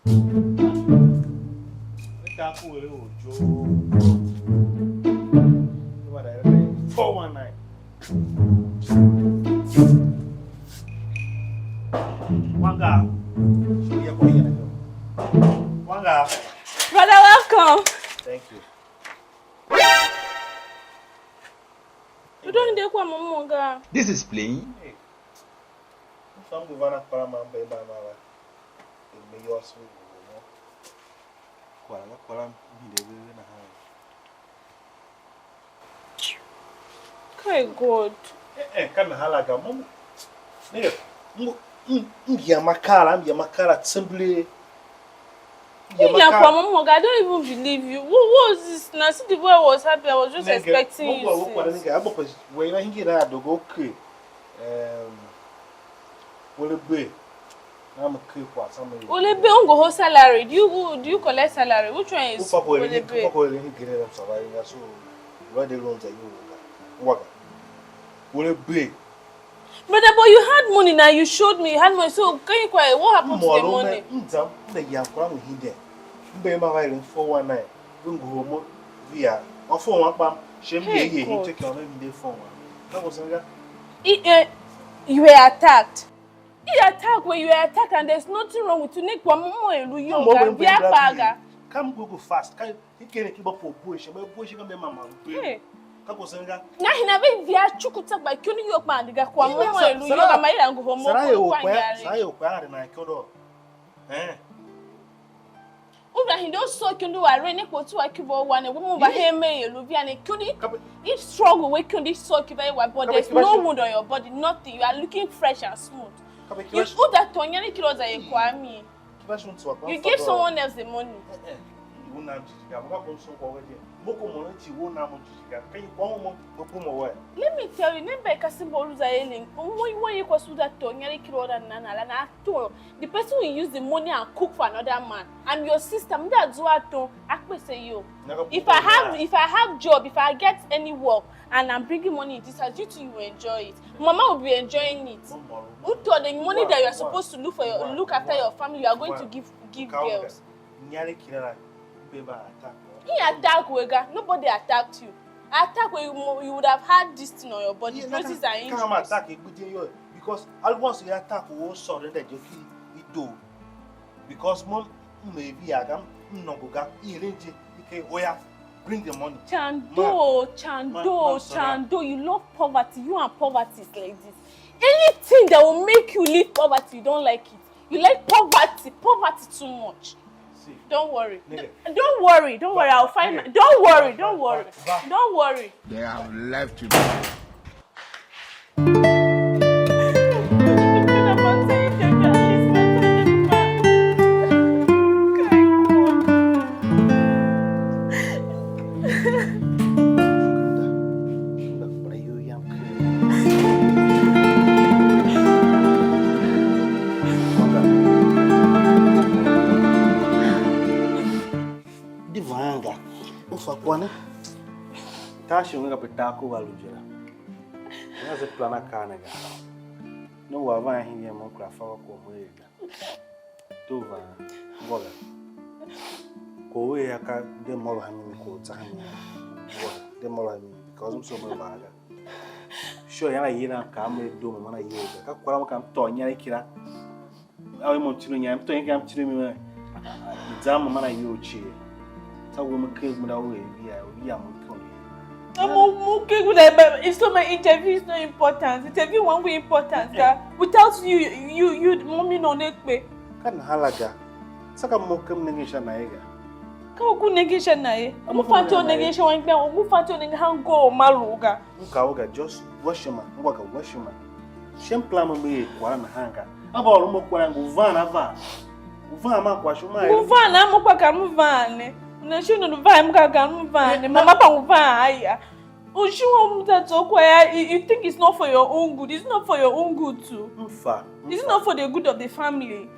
That's where you Joe. What I 419. Wan Gaav. So you're going to Wan Gaav. Brother, welcome. Thank you. You don't need to come, Mama. This is playing. Hey. Some Governor Paraman by Mama. It may also be Kuala be the way in a Okay, good. Can halaga, Mom. Yamakara simply. I don't even believe you. What was this? Now, see the boy was happy. I was just expecting you. When I get out to go creep, will it be? I'm a creep or something. Will it be on go salary? Do you collect salary? Which one is will it be? So, where the loans are you? What will it be? Brother, but you had money now. You showed me you had money. So, can you quiet? What happened to the money? The young crowd here. Bema Island 419. Don't go home via or phone up. Shame he take your name phone. That was you were attacked. You attacked when you were attacked, and there's nothing wrong with you. Nick, one more you bagger. Come go fast. He can't keep up for push, but push him, Mamma. Hey. Now he never via Chukuta by killing your man. The Gakwa, you are my uncle home. I killed eh? He don't so can do a rainy for 2 Akibo one a woman by him, Luvian, couldn't each struggle we couldn't soak very well, but there's no wound on your body, nothing. You are looking fresh and smooth. You put that Tonyani kilos I acquire me. You give someone else the money. Let me tell you, never a simple loser ailing. When you go through that Tonyani kilo and Nana, and I told the person will use the money and cook for another man. I'm your system. That's what I say you. If I have job, if I get any work and I'm bringing money, this as you two you enjoy it. Mama will be enjoying it. Who told the money that you are supposed to look after your family, you are going to give girls. He attacked Wega. Nobody attacked you. Attack where you would have had this thing on your body. Bruises and injuries. Come attack because I want to attack who sorry that you do. Because mom maybe I am no go bring the money. Chando, you love poverty. You and poverty is like this. Anything that will make you leave poverty, you don't like it. You like poverty too much. Don't worry. Don't worry. I'll find my... Don't worry. They have left you. Tashi unga petako walujira. Naze plana kanega. No wava hinge mo krafa ko mwega. Tuva boga. Ko we aka de molo hamini ko tsahani. Boga de molo hamini because I'm so baga. Sure yana yina ka me do mo mana yoga. Ka kwara kam tonya ikira. Awe mo tinu nya mto yanga mtinu mi. Zama mana yochi. Sa wo mo kez mo da we ya mo it's not my interview, it's not important. Interview one way important. Without you mommy no make me. Kan halaga. Saka mo kem negation na ega. Ka ku negation na e. Mo fanto negation wan gbe, mo fanto negation hango maluga. Uga just wash your man. Uga wash your man. Shem plan me kwara na hanga. Aba oro mo kwara ngo van ava. Uvan ma kwa shuma e. Uvan na mo kwa ka mo van. Na shi no vai mo ka mo van. Mama pa mo van aya. You think it's not for your own good. It's not for your own good too. It's not for the good of the family.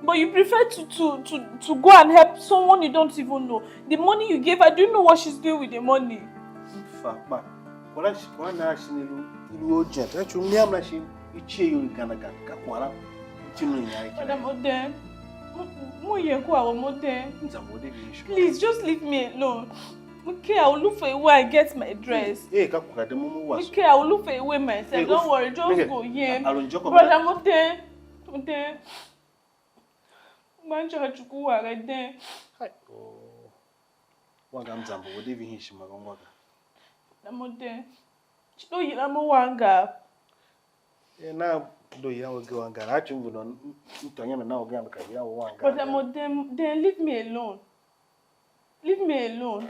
But you prefer to go and help someone you don't even know. The money you gave her, do you know what she's doing with the money? Please, just leave me alone. Okay, I will look for a way I get my dress. Okay, I will look for a way myself. Don't worry, just go here. Brother Mote. Mote. Manja chukua right there. Oh. Wan Gaav what do you mean she magongwaga? Mote. Chito yila mo Wan Gaav. Na do ya wo Wan Gaav. I chungu no ntonya na oga mka ya Wan Gaav. Brother Mote, then leave me alone. Leave me alone.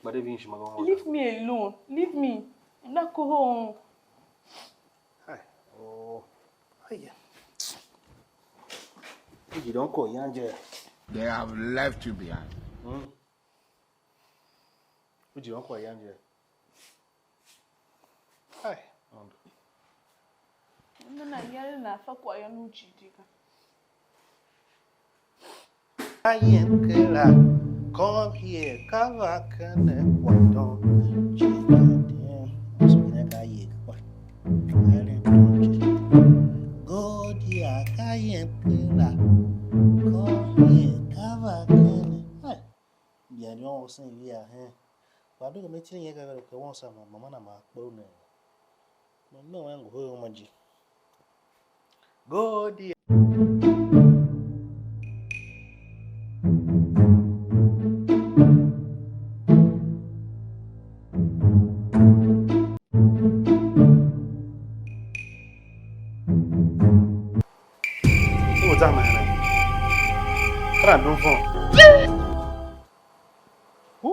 But even she magongwaga. Leave me alone. Leave me. I'm not go home. Hi. Oh. Hiya. You don't call Yanje. They have left you behind. You don't call Yanje. Hi. Na yale na fa kwa ya nuchi dika. I am Kela. Come here, Kavakane, what don't you? So that I go, dear, I am Kela. Come here, Kavakane. Hi. Yeah, you all say we are here. But I don't make you go once a mamma, my bone. No, I'm going. Go, dear. What's that, man? Come on, don't phone. Who?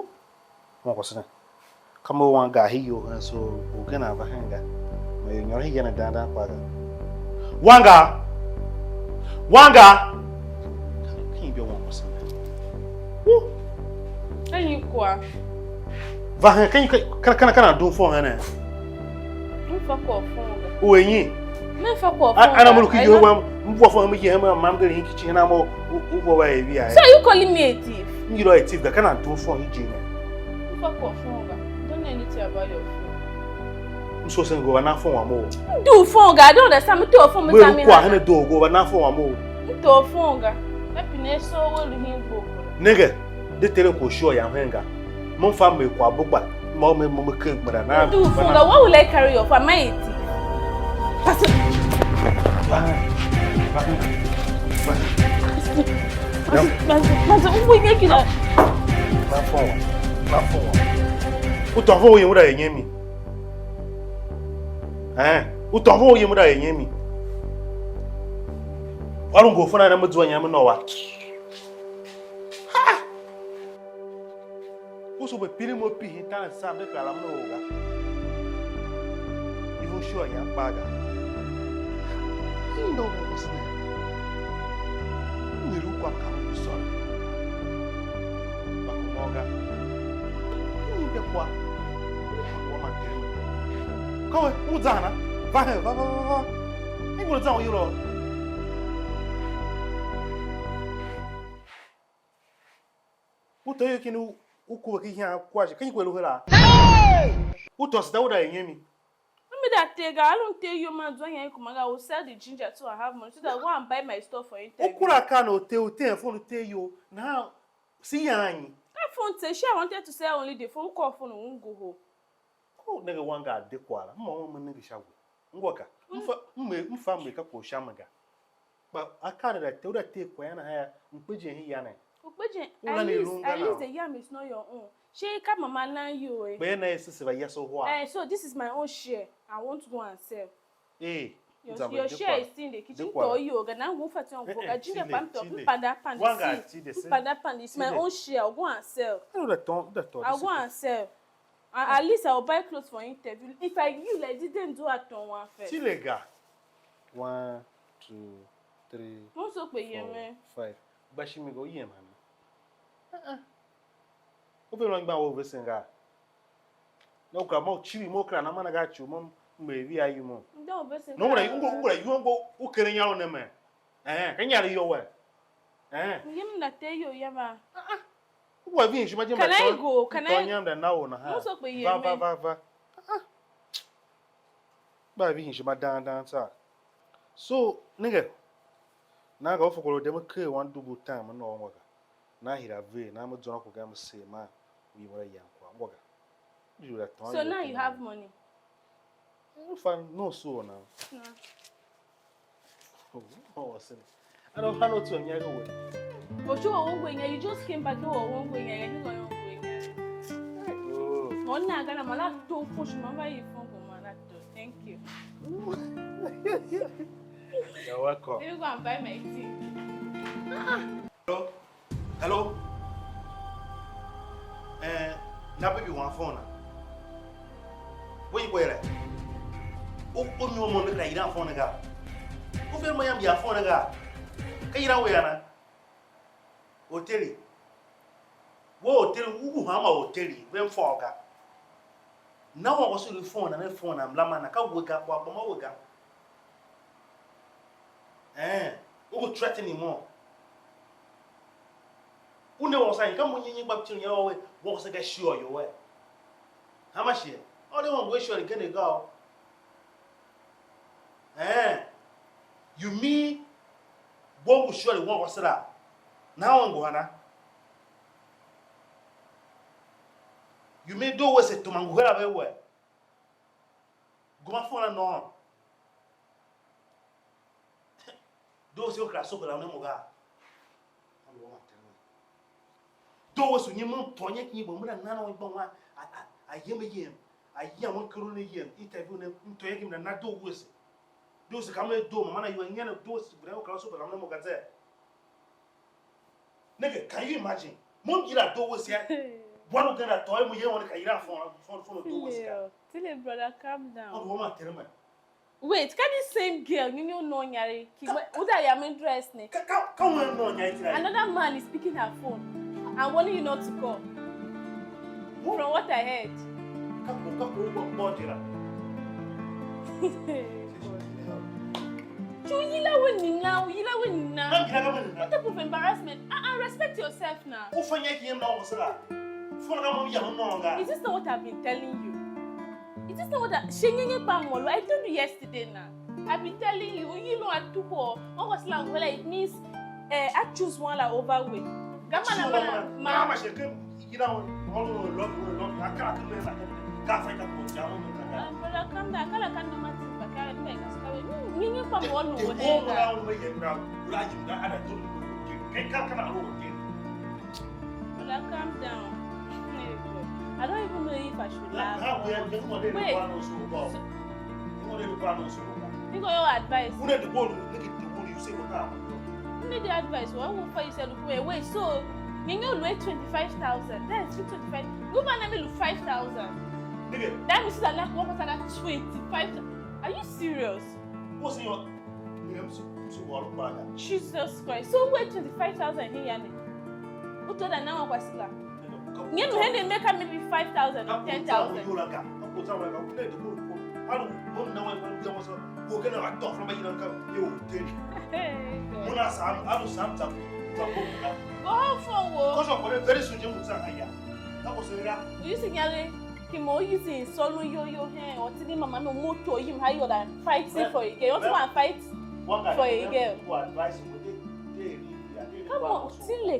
What was it? Come on, Wan Gaav here, and so we're gonna have a hanger. You're here, and Dada. Wan Gaav! Wan Gaav! Can you be one person? Who? Can you go? Vahan, can I do for her? Fuck off, phone. Who are you? Fuck off. I'm looking at you. For me, I'm going to kitchen. I'm over here. So you calling me a thief? You know a thief that cannot do for you, Gina. Fuck off, phone. Don't know anything about your phone. I'm so saying go and not for one more. Do phone, I don't understand. Me to phone, me tell me. We're do go and not for one more. Me to phone, happiness so well him go. Nigga, they tell you show your hanger. Mon family kwa boba. Mom cook, but I do phone. What will I carry your for my thief? Mas we make it up. Not for. What the hell you would I me? What the hell you would I me? I don't go for an amateur when you know what. Who's over Pilly Mopi in town and Sam the Calamnoga? Even sure you're bagger. You know what was there. You look what I'm sorry. Bakumoga. You get what? Woman, tell me. Go ahead, who's Anna? Va. You will tell you, Lord. What do you can do? Uko here, quash. Can you go over? Who does that? What I hear me? That I don't tell you, man. I will sell the ginger so I have money so that I go and buy my stuff for you. Ukura cannot tell phone to tell you now. See, Annie. That phone says she wanted to sell only the phone call phone won't go home. Oh, nigga, Wan Gaav, de quala. Mama, nigga, shall we? Walker, family, couple shamaga. But I can't tell that take when I have Pidgin Yana. At least the yam is not your own. She come mama now you. When I say yes or what? So this is my own share. I want to go and sell. Hey, your share is in the kitchen. To you, and I'm going for some ginger pan to panda pan. Panda pan is my own share. I'll go and sell. I'll go and sell. At least I'll buy clothes for interview. If I didn't do it on one first. Tilega. 1, 2, 3, 4, 5. But she may go here, man. Open long by over singer. No, come out, chili, more cran. I'm gonna got you, mom. Maybe I you, mom. No, but you won't go. Who can you on them, man? Can you your way? You not tell you, Yama. What means you might can I go? Can I? Now, va. By being she might dance. So, nigga, Na ga ofokoro dem ke one double time no onwaga. Na hira ve na mo jono ko ga mo say ma we were yankwa. Onwaga. You that So now you have money. If I no so now. No. Oh, I don't have no to any other way. But you won't going. You just came back. You won't going. You going going. One na gana mala to push mama you phone man. Thank you. You're welcome. Let me go and buy my tea. Hello? Hello? Na baby one phone. Where you going? Oh, no more than I don't phone ga. O fe mo yam ya phone ga. Ka yira we yana. Hoteli. Wo hotel wu ha ma hoteli, ben fo ga. Na wo so the phone na phone am la man ka we ga kwa ma we ga. Who threaten him more? Who knows I come when you back to your way, what's like a sure your way? How much here? All the one wish you are gonna go. You mean one will surely want what's that? Now I'm going. You may do what's it to Manguera everywhere. Go on phone and on. Those who are so good, I'm not those who you Tonya Kibo, Nano, I hear him. I hear one corona here, interview to him and not do with those who come to do, man, you and Yan those who cross over, I'm not gazette. Nigga, can you imagine? Monkey that do was here. One of them that toy me here on a Kaira for do was here. Tell him, brother, calm down. Oh, woman, tell me. Wait, can the same girl you know Nyari? What I am interested. Come on, no, another man is picking her phone and wanting you not to call. From what I heard. What type of embarrassment? Respect yourself now. Is this not what I've been telling you? Is this not what I told you yesterday now? I've been telling you, you know at 2 4. It means I choose one like overweight. Mama, brother, come down. Kala kan do matin bakara me kaskawe. Nyinyi pa mo no he na. Brother, calm down. I don't even know if I should laugh. Wait. You got your advice. Who need the ball? Look at the ball you say what now? You need the advice. What will you say? Look, wait. So, you wait 25,000. That's 25. Go man, let me look 5,000. That means that like 1 person at 25. Are you serious? What's in your Jesus Christ. So wait 25,000 here, Yanni. What told that now? What's that? You know, they make maybe 5,000 or 10,000. Go forward. Very soon, You see, Kimo using solo yo hair or telling mama no motor him how you are fighting for a girl. You want to go and fight for a girl?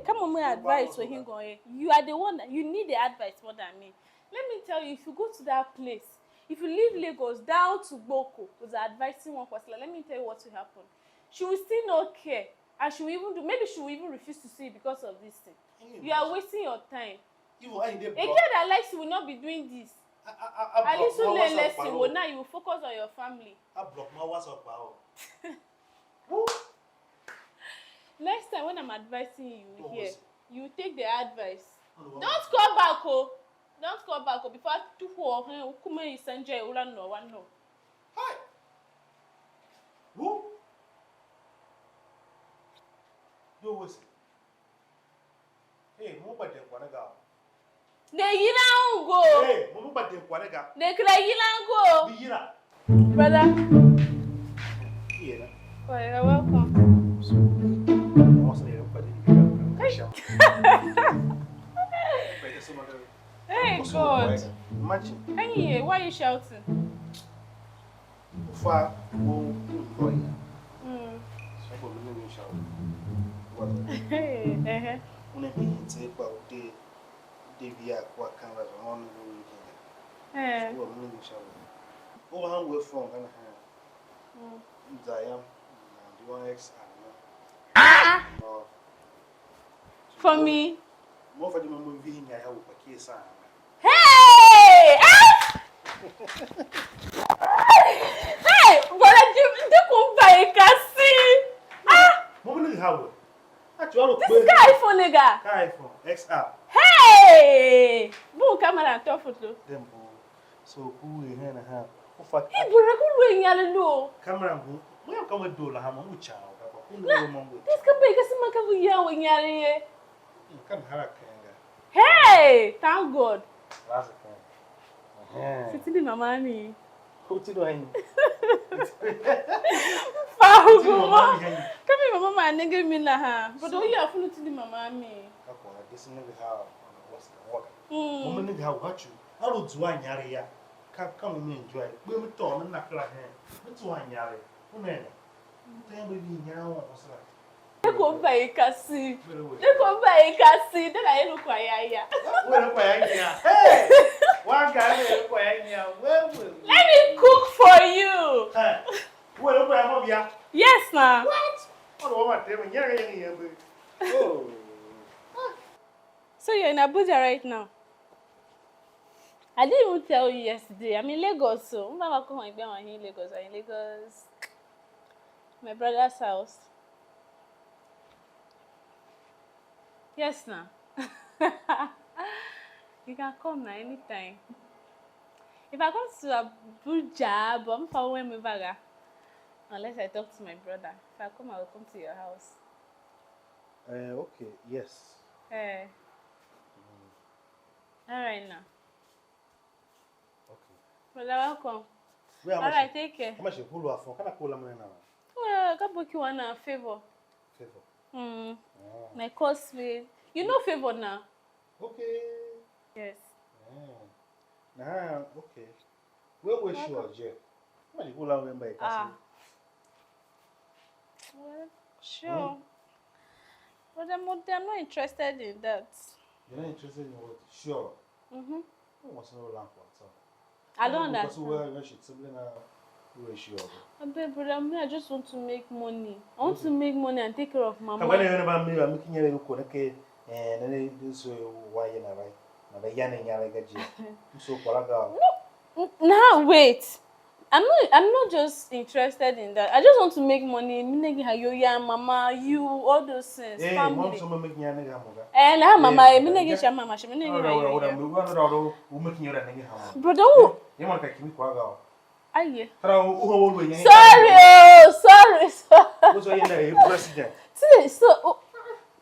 Come on, my advice for him going. You are the one that you need the advice more than me. Let me tell you, if you go to that place, if you leave Lagos down to Boko, was advising one person, let me tell you what will happen. She will still not care, and she will even do. Maybe she will even refuse to see it because of this thing. You are wasting your time. A girl that likes you will not be doing this. At least you learn lesson. Well, now you will focus on your family. I block my WhatsApp. Next time when I'm advising you here, you take the advice. Don't call back, oh. Don't call back, oh. Before 2 4, come here, Sanjay, Ulan, no one, no. Hi. Who? You was. Hey, move by the one go. The Yilan go. Hey, move by the one go. The Yilan go. The Yira. Brother. Yeah. Oh, you're welcome. Hey, God. Hey, why are you shouting? shower. What? Hey, When I mean take about day via what cameras on the weekend. What meaning shower? Oh, I'm with from and Zion. The one X for me. More for the movie I have a case. Hey! Hey! What are you doing? This guy for nigga. iPhone XR. Hey! Boom, camera and top photo. Them so cool in hand and half. Hey, but I couldn't win yellow. Camera, we are coming to Laham, child. This can make us make a year when you're Come here. Hey! Thank God. That's a Sitting in my money. Who's doing? Come here, mama, and nigga me na ha. But do you have to tell mama me? This nigga how was the water. Woman nigga how got you. I don't do one yard. Come and enjoy. We will turn and knock like him. What's one yard? Woman. Then we now was like. Go buy kasi. Go buy kasi. Then I look why ya. Hey! One guy let me cook for you. Yes, ma. What? Oh. So you're in Abuja right now? I didn't even tell you yesterday. I'm in Lagos, so I'm not going to be in Lagos. I'm in Lagos. My brother's house. Yes, na. You can come now anytime. If I come to Abuja, but I'm far away from Vaga. Unless I talk to my brother. If I come, I will come to your house. Okay, yes. Hey. Alright now. Okay. Brother, welcome. Alright, take care. How much you pull off? Can I call them now? Well, I can book you one favor. Favor. My cosplay. You know favor now. Okay. Yes. Nah, okay. Where was you, Jay? How much you pull out by well, sure. But I'm not interested in that. You're not interested in what? Sure. What's no lamp? I don't understand. Brother, I just want to make money. I want to make money and take care of my mom. I'm making you and then this why you know, right? So, now wait. I'm not just interested in that. I just want to make money. Mama, you, all those things. Family. And I'm mama. Brother, aye. Sorry. So,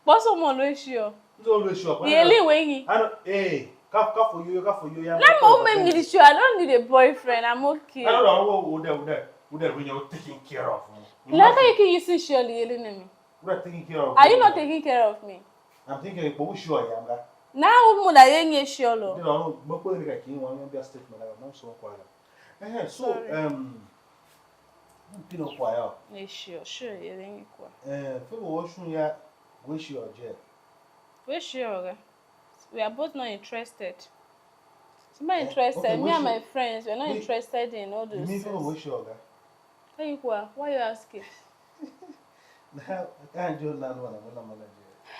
what's someone ratio? For you. I don't need a boyfriend. I'm okay. I don't know who you're taking care of me. Like you can use surely yelling at me. We're taking care of. Are you not taking care of me? I'm thinking, but sure I am. Now, I'm not a sure. No, but like you want to be a statement. I'm not so quiet. So, you know, quiet. Sure, you're in equal. Wish you a jet. Wish you. We are both not interested. I'm not interested. Okay, me and my friends, we're not interested in all those things. Wish you why are you asking? I can't do that one.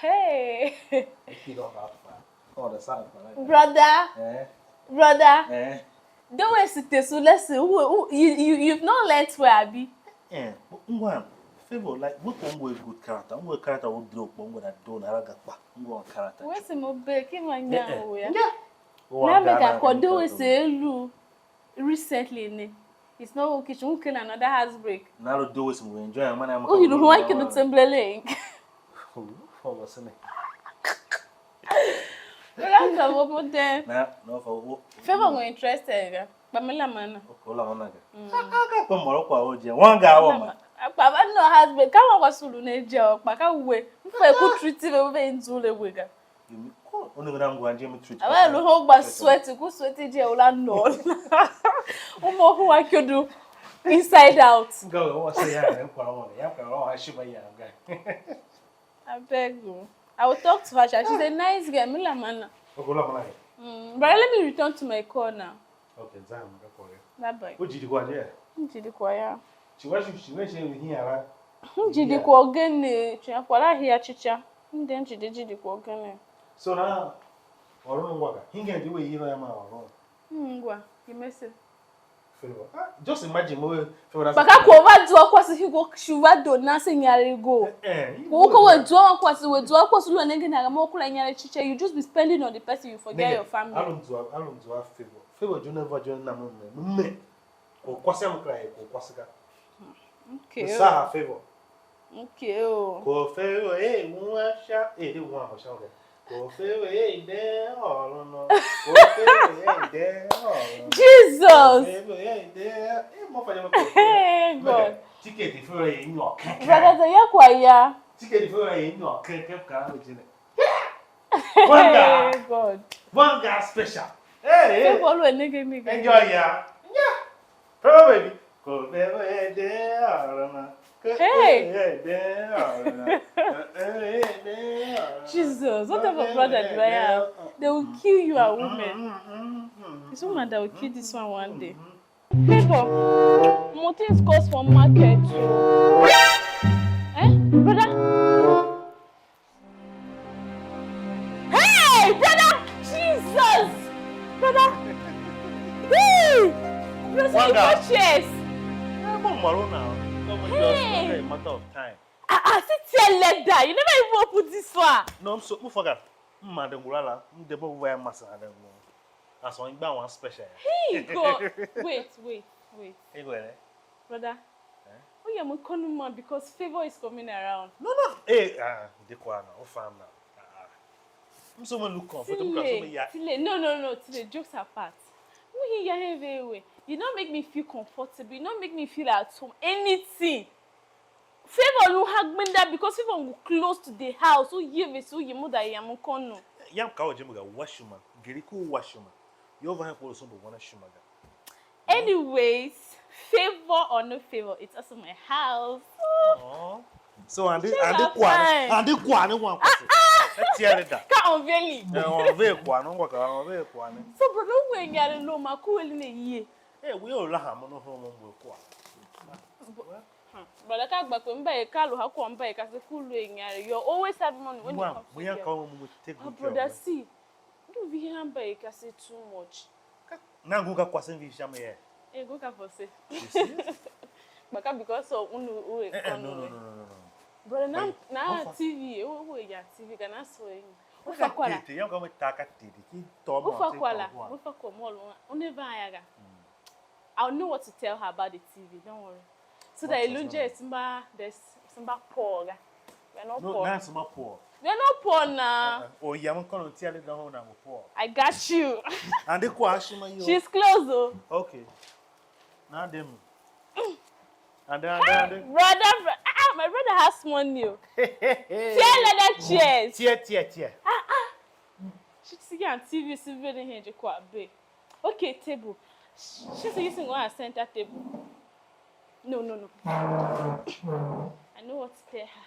Hey. If you don't have fun. Oh, the sound. Brother. Don't waste it. So listen. You've not learned where I be. Favor, like what one way good character? One character will drop one with a don't have a character. Where's the mobile? Came on now. Yeah. Recently, it's not okay. You can another heartbreak. Now do it. We enjoy. Oh, you don't want to temple link. For what's in it? I'm going to no, for Favor, I'm interested. Pamela man. Wan Gaav. Papa no husband. Come on, what's Sulu Nature? Paka way. If I could treat him over in Zule Wigger. You only going to Jimmy treat. I will hold my sweat to go sweaty jail and no. Who I could do. Inside out. Go, what's the yarn? I should buy young guy. I beg you. I will talk to her. She's a nice girl. Mila mana. But let me return to my call now. Okay, Zam, go for it. Bye bye. What did you go there? Njidikwa. She was here. Njidikwa ogene. Chiakwala here chicha. Ndi njidikwa ogene. So now, or no work. He can do it, you know, Ngwa, imese. Just imagine more. Baka kwa dua kwa si higo shuwa do na se nyare go. Ko we dua kwa si we dua kwa si lu nenge na mo kula nyare chiche, you just be spending on the person, you forget your family. I don't do favor. Favor do never join na me. Ko kwase am cry ko kwasika. Okay. Sa favor. Okay oh. Ko favor nwa sha de nwa mo sha o. Ko favor de all no. Ko favor de all. Jesus. Hey God. Ticket for a no. Brother yakwa ya. Ticket for a no. Ka God. Wan Gaav special. Hey. People will nigga me. Enjoy ya. Yeah. Hello baby. Go there. Hey. Jesus, what type of brother do I have? They will kill you, a woman. This woman that will kill this one day. Favor, more things cost for market too. Eh, brother? Hey, brother! Jesus! Brother! Hey! Brother, you Hey. A matter of time. Sit leather. You never even put this far. No, so who forgot? Madam Gurala, the boy wear master. That's one by one special. Hey, God. Wait. Hey, go brother. Oh, yeah, I'm calling man because favor is coming around. No. Hey, the corner, oh, farm now. I'm someone look comfortable. No. Today, jokes apart. You don't make me feel comfortable. You don't make me feel at home. Anything. Favor no hug me that because favor will close to the house. So you mother yam kono. Yam kawo jemuga washuma. Geriku washuma. You over here for somebody wanna shumaga. Anyways, favor or no favor, it's also my house. Oh. So and the one one. Let's hear it that. Can't unveil it. So brother, when you're alone, my cool in a year. Hey, we all have no home will But I can't back when buy a car, how come buy a cool ring. You always have money when you come. We are coming with take good care. Brother, see, do we have buy a cassette too much? Now go kwasen vi shame here. Eh, go for say. Because of no. Brother, now TV, oh, yeah, TV can answer you. Ufakwala. You go with taka TV. Ufakwala. I'll know what to tell her about the TV. Don't worry. So that Ilunja is there's some poor. We're not poor. No, some poor. We're not poor now. Oh, you haven't come to tell it down now poor. I got you. And the question you. She's close though. Okay. Now them. And then brother, my brother has money. Tear leather chairs. Tear. She see on TV, see very here you quite big. Okay, table. She's using one center table. No. I know what to tell her.